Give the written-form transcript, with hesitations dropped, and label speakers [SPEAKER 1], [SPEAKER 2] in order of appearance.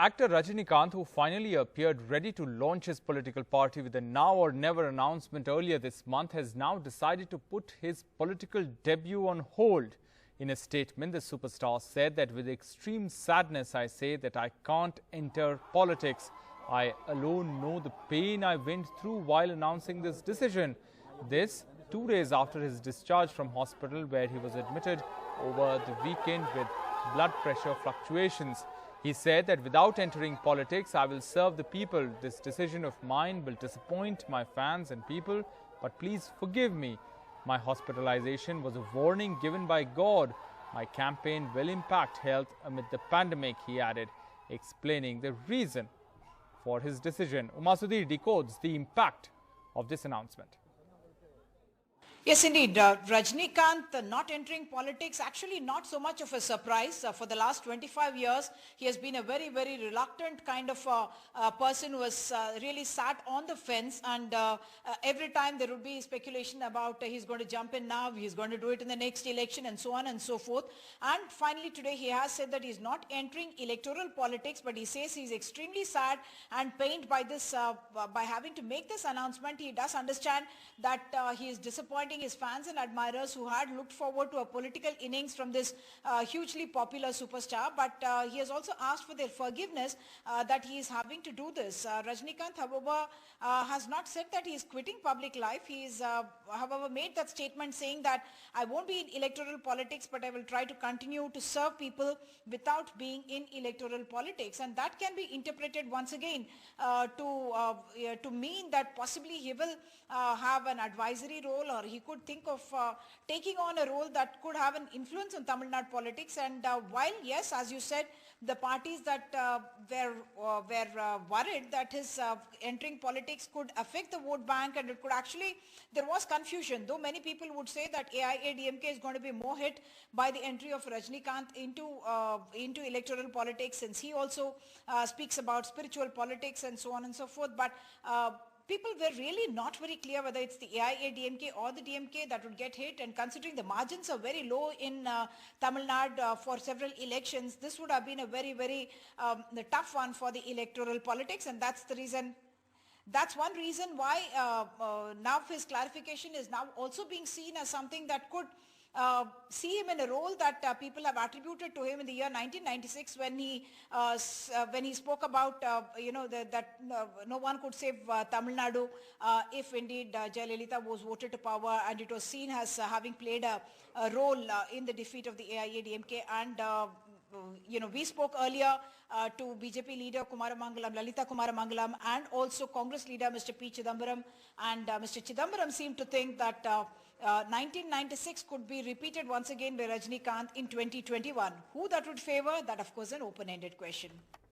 [SPEAKER 1] Actor Rajinikanth, who finally appeared ready to launch his political party with a now or never announcement earlier this month, has now decided to put his political debut on hold. In a statement, the superstar said that with extreme sadness, I say that I can't enter politics. I alone know the pain I went through while announcing this decision. This 2 days after his discharge from hospital, where he was admitted over the weekend with blood pressure fluctuations. He said that without entering politics, I will serve the people. This decision of mine will disappoint my fans and people, but please forgive me. My hospitalization was a warning given by God. My campaign will impact health amid the pandemic, he added, explaining the reason for his decision. Uma Sudhir decodes the impact of this announcement.
[SPEAKER 2] Yes, indeed. Rajinikanth not entering politics, actually not so much of a surprise. For the last 25 years, he has been a very, very reluctant kind of person who has really sat on the fence, and every time there would be speculation about he's going to jump in now, he's going to do it in the next election, and so on and so forth. And finally today he has said that he's not entering electoral politics, but he says he's extremely sad and pained by this, by having to make this announcement. He does understand that he is disappointing his fans and admirers who had looked forward to a political innings from this hugely popular superstar, but he has also asked for their forgiveness that he is having to do this. Rajinikanth, however, has not said that he is quitting public life. He is, however, made that statement saying that I won't be in electoral politics, but I will try to continue to serve people without being in electoral politics, and that can be interpreted once again to mean that possibly he will have an advisory role, or he could think of taking on a role that could have an influence on Tamil Nadu politics. And while, yes, as you said, the parties that were worried that his entering politics could affect the vote bank, and it could actually, there was confusion, though many people would say that AIADMK is going to be more hit by the entry of Rajinikanth into electoral politics, since he also speaks about spiritual politics and so on and so forth. But people were really not very clear whether it's the AIADMK or the DMK that would get hit, and considering the margins are very low in Tamil Nadu for several elections, this would have been a very, very tough one for the electoral politics, and that's the reason. That's one reason why now his clarification is now also being seen as something that could see him in a role that people have attributed to him in the year 1996 when he spoke about that no one could save Tamil Nadu if indeed Jayalalitha was voted to power, and it was seen as having played a role in the defeat of the AIADMK. And we spoke earlier to BJP leader Kumaramangalam, Lalita Kumaramangalam, and also Congress leader Mr. P. Chidambaram, and Mr. Chidambaram seemed to think that 1996 could be repeated once again by Rajinikanth in 2021. Who that would favor? That, of course, an open-ended question.